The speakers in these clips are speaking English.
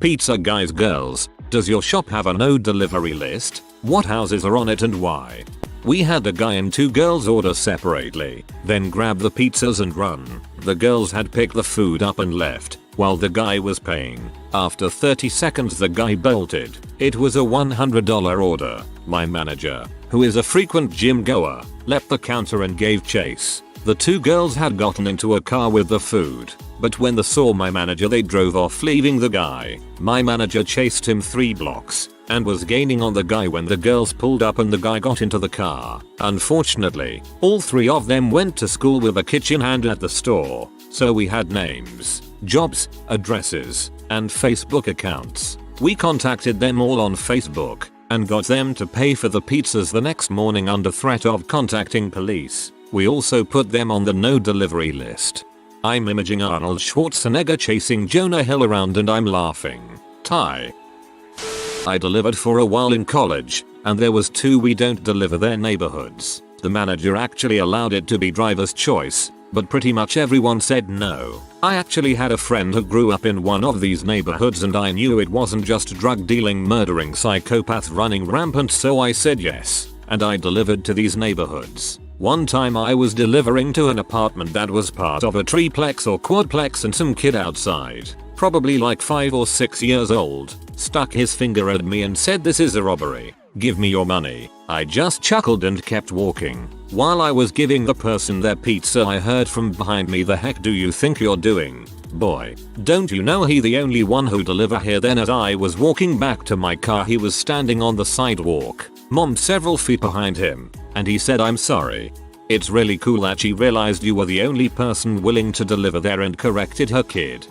Pizza guys, girls, does your shop have a no delivery list? What houses are on it and why? We had a guy and 2 girls order separately, then grab the pizzas and run. The girls had picked the food up and left, while the guy was paying. After 30 seconds the guy bolted. It was a $100 order. My manager, who is a frequent gym goer, left the counter and gave chase. The 2 girls had gotten into a car with the food, but when they saw my manager they drove off leaving the guy. My manager chased him 3 blocks and was gaining on the guy when the girls pulled up and the guy got into the car. Unfortunately, all 3 of them went to school with a kitchen hand at the store, so we had names, jobs, addresses, and Facebook accounts. We contacted them all on Facebook and got them to pay for the pizzas the next morning under threat of contacting police. We also put them on the no delivery list. I'm imaging Arnold Schwarzenegger chasing Jonah Hill around and I'm laughing. Tie. I delivered for a while in college, and there was 2 we don't deliver their neighborhoods. The manager actually allowed it to be driver's choice, but pretty much everyone said no. I actually had a friend who grew up in one of these neighborhoods and I knew it wasn't just drug dealing murdering psychopath running rampant, so I said yes, and I delivered to these neighborhoods. One time I was delivering to an apartment that was part of a triplex or quadplex and some kid outside, probably like 5 or 6 years old, stuck his finger at me and said, "This is a robbery. Give me your money." I just chuckled and kept walking. While I was giving the person their pizza I heard from behind me, "The heck do you think you're doing? Boy, don't you know he the only one who deliver here?" Then as I was walking back to my car he was standing on the sidewalk, mom several feet behind him, and he said, "I'm sorry. It's really cool that she realized you were the only person willing to deliver there and corrected her kid."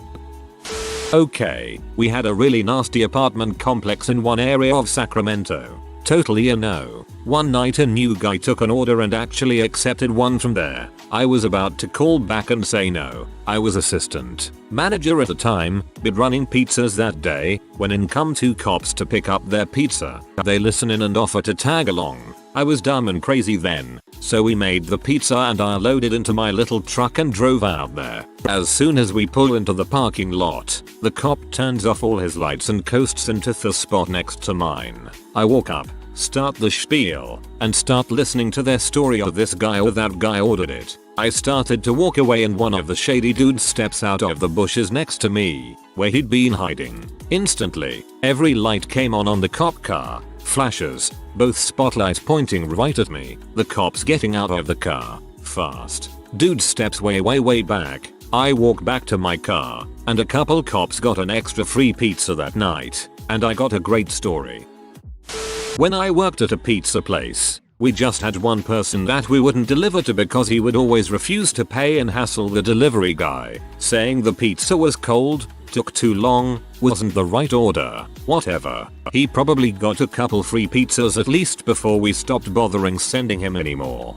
Okay, we had a really nasty apartment complex in one area of Sacramento. Totally a no. One night a new guy took an order and actually accepted one from there. I was about to call back and say no. I was assistant manager at the time, been running pizzas that day, when in come 2 cops to pick up their pizza. They listen in and offer to tag along. I was dumb and crazy then, so we made the pizza and I loaded into my little truck and drove out there. As soon as we pull into the parking lot, the cop turns off all his lights and coasts into the spot next to mine. I walk up, start the spiel, and start listening to their story of this guy or that guy ordered it. I started to walk away and one of the shady dudes steps out of the bushes next to me, where he'd been hiding. Instantly, every light came on the cop car. Flashes, both spotlights pointing right at me. The cops getting out of the car. Fast. Dude steps way back. I walk back to my car, and a couple cops got an extra free pizza that night, and I got a great story. When I worked at a pizza place, we just had one person that we wouldn't deliver to because he would always refuse to pay and hassle the delivery guy, saying the pizza was cold, took too long, wasn't the right order, whatever. He probably got a couple free pizzas at least before we stopped bothering sending him anymore.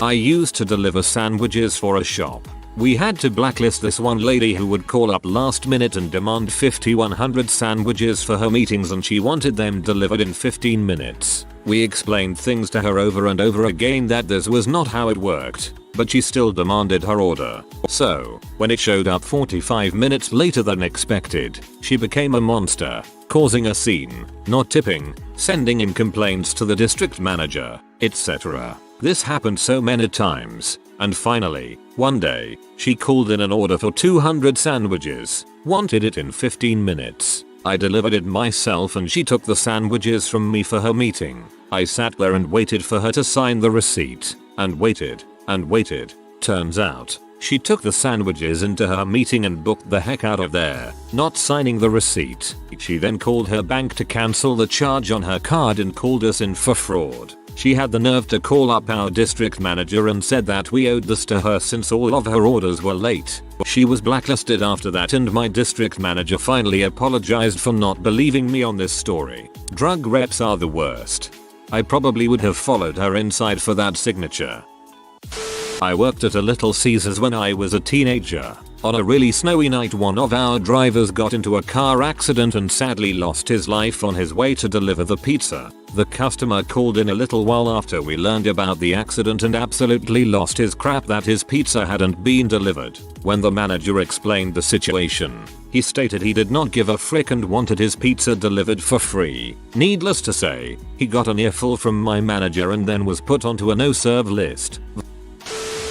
I used to deliver sandwiches for a shop. We had to blacklist this one lady who would call up last minute and demand 5,100 sandwiches for her meetings and she wanted them delivered in 15 minutes. We explained things to her over and over again that this was not how it worked, but she still demanded her order. So, when it showed up 45 minutes later than expected, she became a monster, causing a scene, not tipping, sending in complaints to the district manager, etc. This happened so many times, and finally, one day, she called in an order for 200 sandwiches, wanted it in 15 minutes. I delivered it myself and she took the sandwiches from me for her meeting. I sat there and waited for her to sign the receipt, and waited, and waited. Turns out, she took the sandwiches into her meeting and booked the heck out of there, not signing the receipt. She then called her bank to cancel the charge on her card and called us in for fraud. She had the nerve to call up our district manager and said that we owed this to her since all of her orders were late. She was blacklisted after that and my district manager finally apologized for not believing me on this story. Drug reps are the worst. I probably would have followed her inside for that signature. I worked at a Little Caesars when I was a teenager. On a really snowy night, one of our drivers got into a car accident and sadly lost his life on his way to deliver the pizza. The customer called in a little while after we learned about the accident and absolutely lost his crap that his pizza hadn't been delivered. When the manager explained the situation, he stated he did not give a frick and wanted his pizza delivered for free. Needless to say, he got an earful from my manager and then was put onto a no-serve list.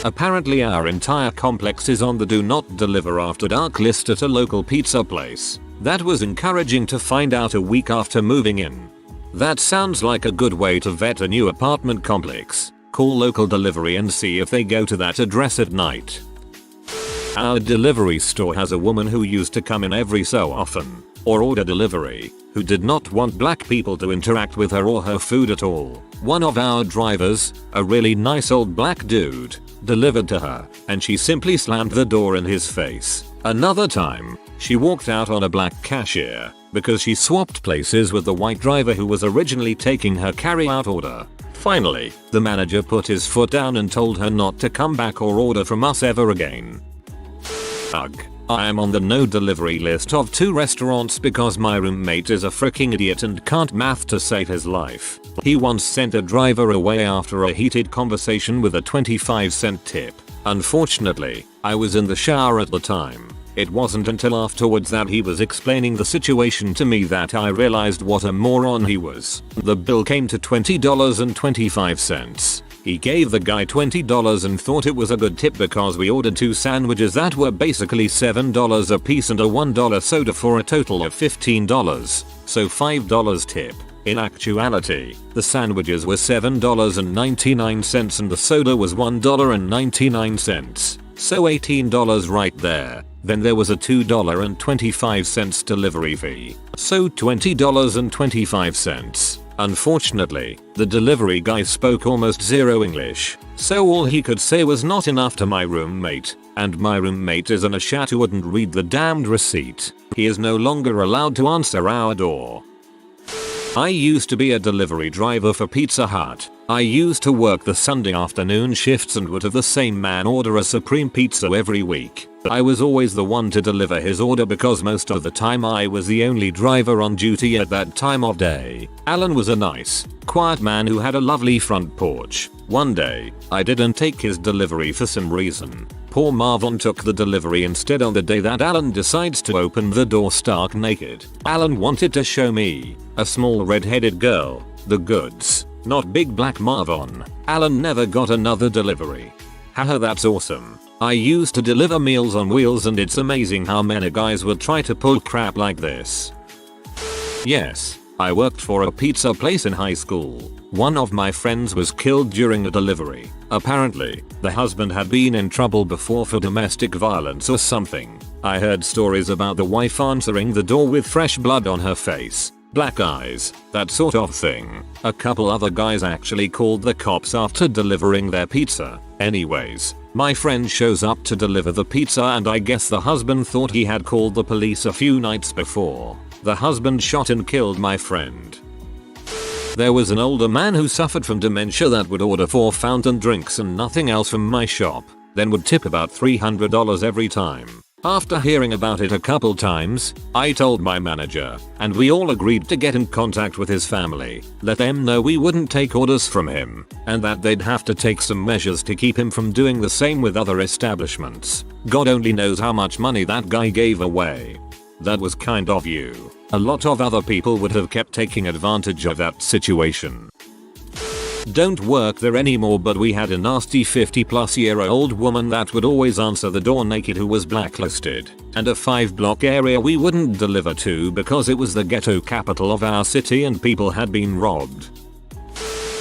Apparently our entire complex is on the do not deliver after dark list at a local pizza place. That was encouraging to find out a week after moving in. That sounds like a good way to vet a new apartment complex. Call local delivery and see if they go to that address at night. Our delivery store has a woman who used to come in every so often, or order delivery, who did not want black people to interact with her or her food at all. One of our drivers, a really nice old black dude, delivered to her, and she simply slammed the door in his face. Another time, she walked out on a black cashier because she swapped places with the white driver who was originally taking her carry-out order. Finally, the manager put his foot down and told her not to come back or order from us ever again. Ugh. I am on the no delivery list of 2 restaurants because my roommate is a freaking idiot and can't math to save his life. He once sent a driver away after a heated conversation with a 25-cent tip. Unfortunately, I was in the shower at the time. It wasn't until afterwards that he was explaining the situation to me that I realized what a moron he was. The bill came to $20.25. He gave the guy $20 and thought it was a good tip because we ordered 2 sandwiches that were basically $7 a piece and a $1 soda for a total of $15, so $5 tip. In actuality, the sandwiches were $7.99 and the soda was $1.99, so $18 right there. Then there was a $2.25 delivery fee, so $20.25. Unfortunately, the delivery guy spoke almost zero English, so all he could say was not enough to my roommate, and my roommate is an ashat who wouldn't read the damned receipt. He is no longer allowed to answer our door. I used to be a delivery driver for Pizza Hut. I used to work the Sunday afternoon shifts and would have the same man order a supreme pizza every week. I was always the one to deliver his order because most of the time I was the only driver on duty at that time of day. Alan was a nice, quiet man who had a lovely front porch. One day, I didn't take his delivery for some reason. Poor Marvin took the delivery instead on the day that Alan decides to open the door stark naked. Alan wanted to show me, a small red-headed girl, the goods, not big black Marvin. Alan never got another delivery. Haha, that's awesome. I used to deliver Meals on Wheels and it's amazing how many guys would try to pull crap like this. Yes, I worked for a pizza place in high school. One of my friends was killed during a delivery. Apparently, the husband had been in trouble before for domestic violence or something. I heard stories about the wife answering the door with fresh blood on her face, black eyes, that sort of thing. A couple other guys actually called the cops after delivering their pizza. Anyways, my friend shows up to deliver the pizza and I guess the husband thought he had called the police a few nights before. The husband shot and killed my friend. There was an older man who suffered from dementia that would order 4 fountain drinks and nothing else from my shop, then would tip about $300 every time. After hearing about it a couple times, I told my manager, and we all agreed to get in contact with his family, let them know we wouldn't take orders from him, and that they'd have to take some measures to keep him from doing the same with other establishments. God only knows how much money that guy gave away. That was kind of you. A lot of other people would have kept taking advantage of that situation. Don't work there anymore, but we had a nasty 50-plus-year-old woman that would always answer the door naked who was blacklisted, and a 5-block area we wouldn't deliver to because it was the ghetto capital of our city and people had been robbed.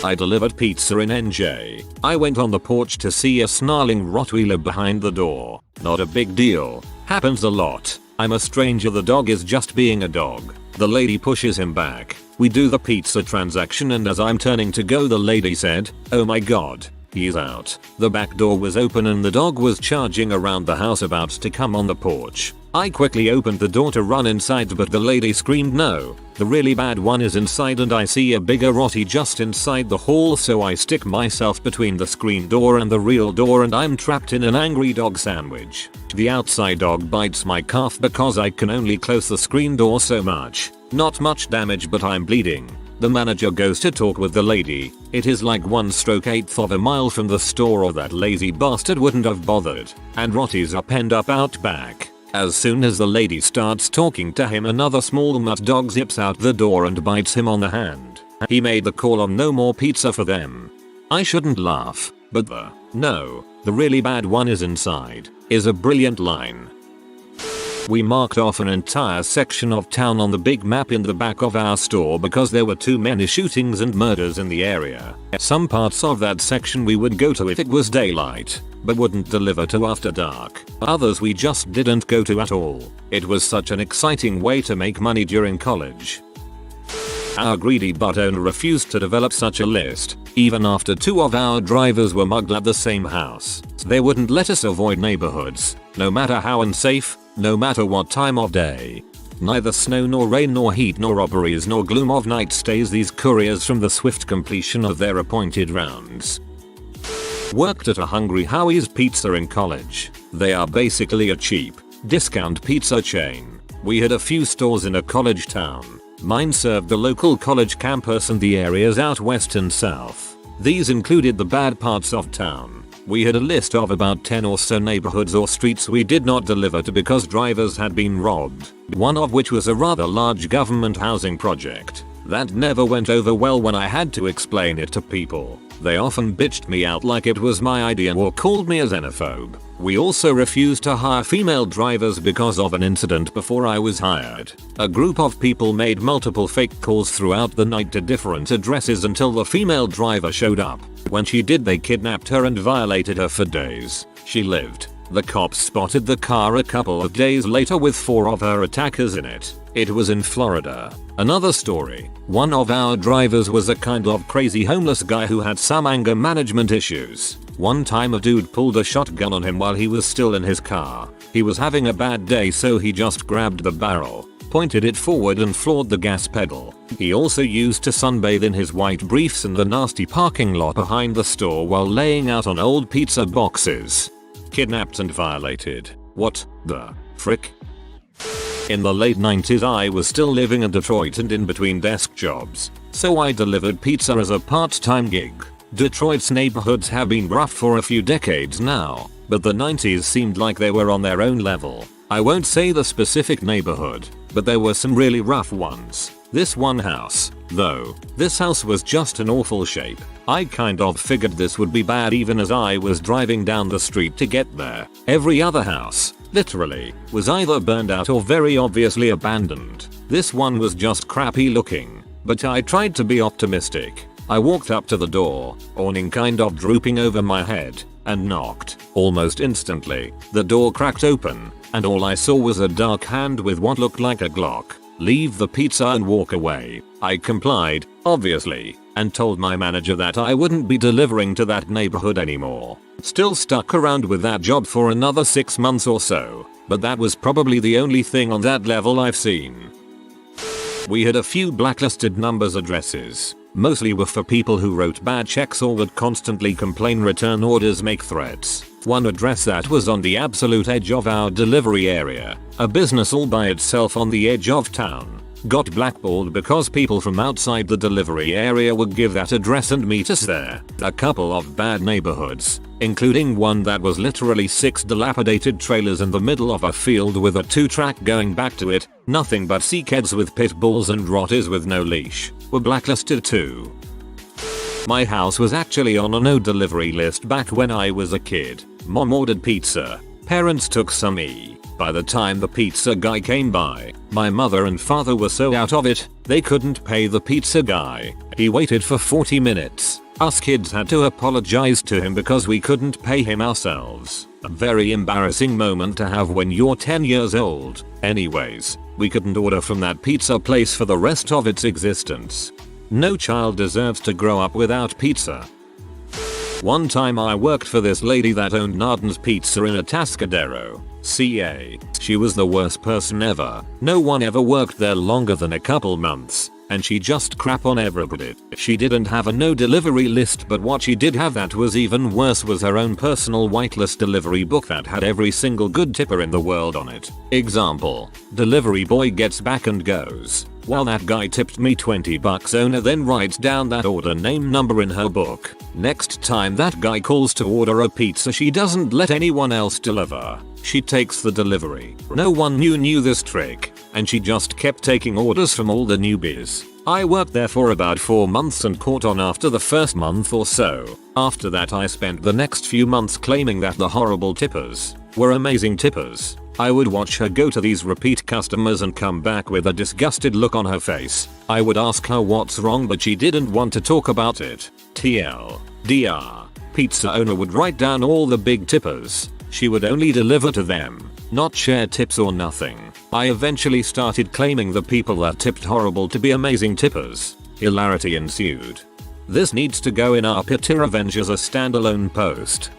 I delivered pizza in NJ. I went on the porch to see a snarling Rottweiler behind the door. Not a big deal. Happens a lot. I'm a stranger, the dog is just being a dog. The lady pushes him back. We do the pizza transaction and as I'm turning to go the lady said, "Oh my god, He's out. The back door was open and the dog was charging around the house about to come on the porch. I quickly opened the door to run inside, but the lady screamed no, the really bad one is inside, and I see a bigger Rottie just inside the hall, so I stick myself between the screen door and the real door and I'm trapped in an angry dog sandwich. The outside dog bites my calf because I can only close the screen door so much. Not much damage, but I'm bleeding. The manager goes to talk with the lady. It is like 1/8 of a mile from the store, or that lazy bastard wouldn't have bothered. And Rotties are penned up out back. As soon as the lady starts talking to him, another small mutt dog zips out the door and bites him on the hand. He made the call on no more pizza for them. I shouldn't laugh, but the really bad one is inside is a brilliant line. We marked off an entire section of town on the big map in the back of our store because there were too many shootings and murders in the area. Some parts of that section we would go to if it was daylight, but wouldn't deliver to after dark. Others we just didn't go to at all. It was such an exciting way to make money during college. Our greedy butt owner refused to develop such a list, even after 2 of our drivers were mugged at the same house. They wouldn't let us avoid neighborhoods, no matter how unsafe, no matter what time of day. Neither snow nor rain nor heat nor robberies nor gloom of night stays these couriers from the swift completion of their appointed rounds. Worked at a Hungry Howie's Pizza in college. They are basically a cheap, discount pizza chain. We had a few stores in a college town. Mine served the local college campus and the areas out west and south. These included the bad parts of town. We had a list of about 10 or so neighborhoods or streets we did not deliver to because drivers had been robbed, one of which was a rather large government housing project. That never went over well when I had to explain it to people. They often bitched me out like it was my idea or called me a xenophobe. We also refused to hire female drivers because of an incident before I was hired. A group of people made multiple fake calls throughout the night to different addresses until the female driver showed up. When she did, they kidnapped her and violated her for days. She lived. The cops spotted the car a couple of days later with 4 of her attackers in it. It was in Florida. Another story. One of our drivers was a kind of crazy homeless guy who had some anger management issues. One time a dude pulled a shotgun on him while he was still in his car. He was having a bad day, so he just grabbed the barrel, pointed it forward and floored the gas pedal. He also used to sunbathe in his white briefs in the nasty parking lot behind the store while laying out on old pizza boxes. Kidnapped and violated. What the frick? In the late 90s I was still living in Detroit and in between desk jobs, so I delivered pizza as a part-time gig. Detroit's neighborhoods have been rough for a few decades now, but the 90s seemed like they were on their own level. I won't say the specific neighborhood, but there were some really rough ones. This one house, though, this house was just in awful shape. I kind of figured this would be bad even as I was driving down the street to get there. Every other house, literally, was either burned out or very obviously abandoned. This one was just crappy looking, but I tried to be optimistic. I walked up to the door, awning kind of drooping over my head, and knocked. Almost instantly, the door cracked open, and all I saw was a dark hand with what looked like a Glock. Leave the pizza and walk away. I complied, obviously, and told my manager that I wouldn't be delivering to that neighborhood anymore. Still stuck around with that job for another 6 months or so, but that was probably the only thing on that level I've seen. We had a few blacklisted numbers addresses. Mostly were for people who wrote bad checks or would constantly complain, return orders, make threats. One address that was on the absolute edge of our delivery area, a business all by itself on the edge of town, got blackballed because people from outside the delivery area would give that address and meet us there. A couple of bad neighborhoods, including one that was literally 6 dilapidated trailers in the middle of a field with a 2-track going back to it, nothing but seakids with pit bulls and rotters with no leash, were blacklisted too. My house was actually on a no delivery list back when I was a kid. Mom ordered pizza. Parents took some. By the time the pizza guy came by, my mother and father were so out of it, they couldn't pay the pizza guy. He waited for 40 minutes. Us kids had to apologize to him because we couldn't pay him ourselves. A very embarrassing moment to have when you're 10 years old. Anyways, we couldn't order from that pizza place for the rest of its existence. No child deserves to grow up without pizza. One time I worked for this lady that owned Narden's Pizza in Atascadero, CA. She was the worst person ever. No one ever worked there longer than a couple months, and she just crap on everybody. She didn't have a no delivery list, but what she did have that was even worse was her own personal whitelist delivery book that had every single good tipper in the world on it. Example: delivery boy gets back and goes, "Well, that guy tipped me $20. Owner then writes down that order name number in her book. Next time that guy calls to order a pizza, she doesn't let anyone else deliver. She takes the delivery. No one knew this trick, and she just kept taking orders from all the newbies. I worked there for about 4 months and caught on after the first month or so. After that I spent the next few months claiming that the horrible tippers were amazing tippers. I would watch her go to these repeat customers and come back with a disgusted look on her face. I would ask her what's wrong, but she didn't want to talk about it. TLDR. Pizza owner would write down all the big tippers. She would only deliver to them, not share tips or nothing. I eventually started claiming the people that tipped horrible to be amazing tippers. Hilarity ensued. This needs to go in our Pity Revenge as a standalone post.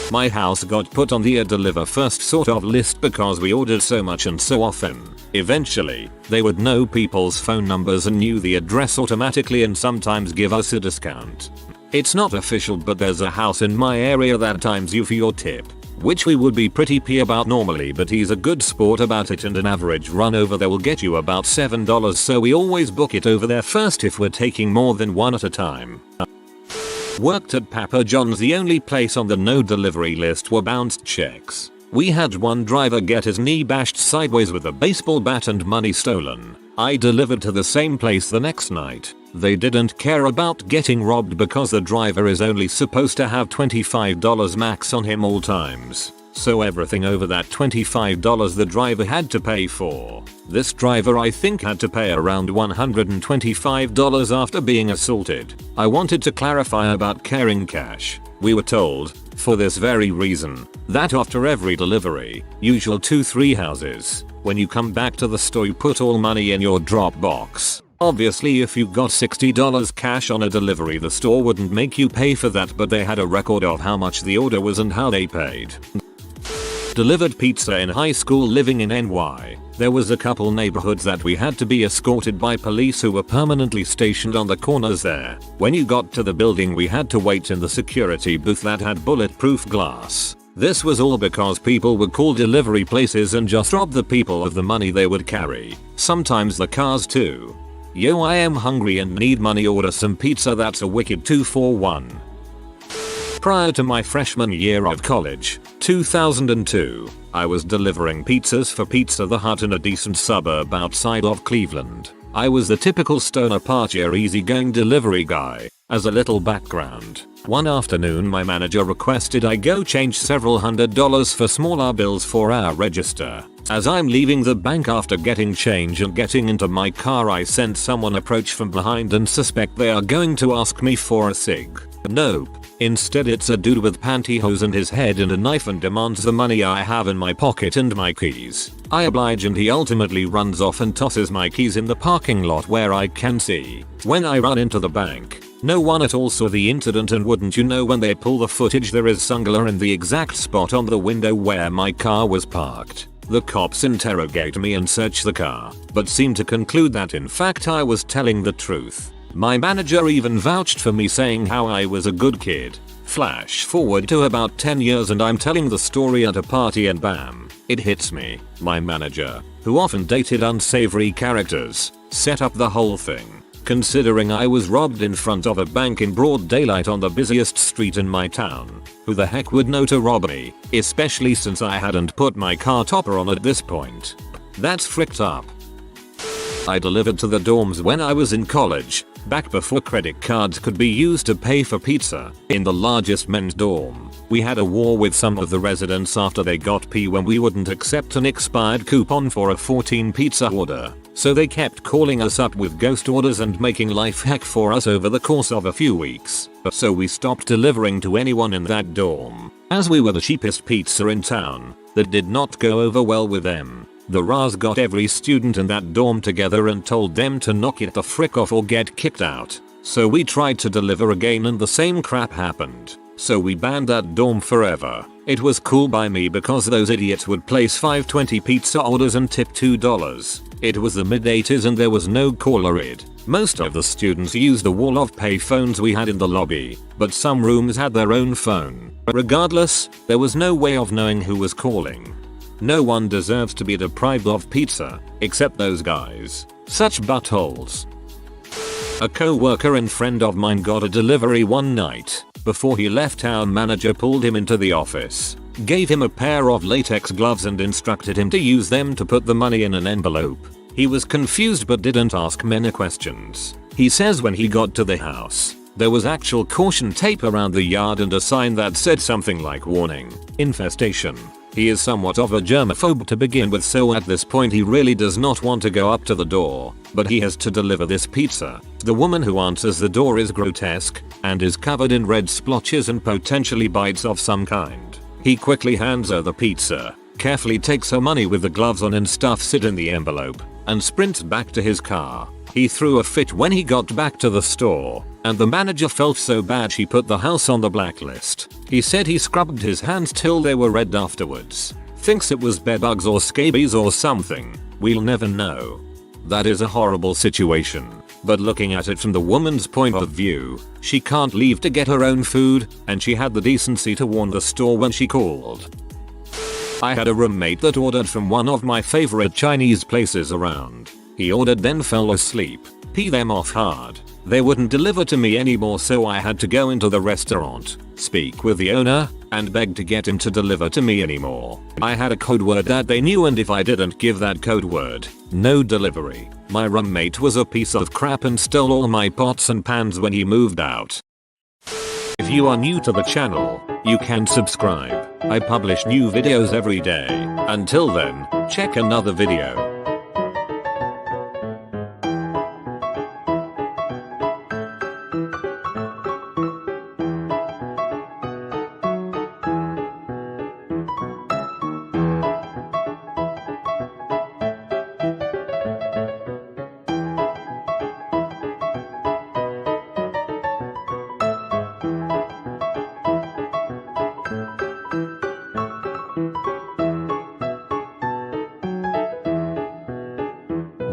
My house got put on the deliver first sort of list because we ordered so much and so often. Eventually, they would know people's phone numbers and knew the address automatically and sometimes give us a discount. It's not official, but there's a house in my area that times you for your tip, which we would be pretty p about normally, but he's a good sport about it, and an average run over there will get you about $7, so we always book it over there first if we're taking more than one at a time. Worked at Papa John's. The only place on the no delivery list were bounced checks. We had one driver get his knee bashed sideways with a baseball bat and money stolen. I delivered to the same place the next night. They didn't care about getting robbed because the driver is only supposed to have $25 max on him all times. So everything over that $25 the driver had to pay for. This driver I think had to pay around $125 after being assaulted. I wanted to clarify about carrying cash. We were told, for this very reason, that after every delivery, usual 2-3 houses, when you come back to the store you put all money in your drop box. Obviously if you got $60 cash on a delivery, the store wouldn't make you pay for that, but they had a record of how much the order was and how they paid. Delivered pizza in high school. Living in NY, there was a couple neighborhoods that we had to be escorted by police who were permanently stationed on the corners there. When you got to the building we had to wait in the security booth that had bulletproof glass. This was all because people would call delivery places and just rob the people of the money they would carry. Sometimes the cars too. Yo, I am hungry and need money, order some pizza, that's a wicked 2 for 1. Prior to my freshman year of college, 2002, I was delivering pizzas for Pizza the Hut in a decent suburb outside of Cleveland. I was the typical stoner partier easygoing delivery guy. As a little background, one afternoon my manager requested I go change several $100s for smaller bills for our register. As I'm leaving the bank after getting change and getting into my car, I sense someone approach from behind and suspect they are going to ask me for a cig. Nope. Instead it's a dude with pantyhose and his head and a knife and demands the money I have in my pocket and my keys. I oblige and he ultimately runs off and tosses my keys in the parking lot where I can see. When I run into the bank, no one at all saw the incident, and wouldn't you know, when they pull the footage there is Sungler in the exact spot on the window where my car was parked. The cops interrogate me and search the car, but seem to conclude that in fact I was telling the truth. My manager even vouched for me, saying how I was a good kid. Flash forward to about 10 years and I'm telling the story at a party and bam, it hits me. My manager, who often dated unsavory characters, set up the whole thing. Considering I was robbed in front of a bank in broad daylight on the busiest street in my town, who the heck would know to rob me, especially since I hadn't put my car topper on at this point. That's fricked up. I delivered to the dorms when I was in college, back before credit cards could be used to pay for pizza. In the largest men's dorm, we had a war with some of the residents after they got pee when we wouldn't accept an expired coupon for a 14 pizza order. So they kept calling us up with ghost orders and making life heck for us over the course of a few weeks. So we stopped delivering to anyone in that dorm, as we were the cheapest pizza in town. That did not go over well with them. The Ras got every student in that dorm together and told them to knock it the frick off or get kicked out. So we tried to deliver again and the same crap happened. So we banned that dorm forever. It was cool by me because those idiots would place 5.20 pizza orders and tip $2. It was the mid-80s and there was no caller ID. Most of the students used the wall of pay phones we had in the lobby, but some rooms had their own phone. Regardless, there was no way of knowing who was calling. No one deserves to be deprived of pizza, except those guys. Such buttholes. A co-worker and friend of mine got a delivery one night. Before he left, our manager pulled him into the office, gave him a pair of latex gloves and instructed him to use them to put the money in an envelope. He was confused but didn't ask many questions. He says when he got to the house, there was actual caution tape around the yard and a sign that said something like warning, infestation. He is somewhat of a germaphobe to begin with, so at this point he really does not want to go up to the door, but he has to deliver this pizza. The woman who answers the door is grotesque and is covered in red splotches and potentially bites of some kind. He quickly hands her the pizza, carefully takes her money with the gloves on and stuffs it in the envelope, and sprints back to his car. He threw a fit when he got back to the store, and the manager felt so bad she put the house on the blacklist. He said he scrubbed his hands till they were red afterwards. Thinks it was bedbugs or scabies or something. We'll never know. That is a horrible situation. But looking at it from the woman's point of view, she can't leave to get her own food, and she had the decency to warn the store when she called. I had a roommate that ordered from one of my favorite Chinese places around. He ordered then fell asleep. Pee them off hard. They wouldn't deliver to me anymore, so I had to go into the restaurant, speak with the owner, and beg to get him to deliver to me anymore. I had a code word that they knew, and if I didn't give that code word, no delivery. My roommate was a piece of crap and stole all my pots and pans when he moved out. If you are new to the channel, you can subscribe. I publish new videos every day. Until then, check another video.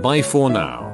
Bye for now.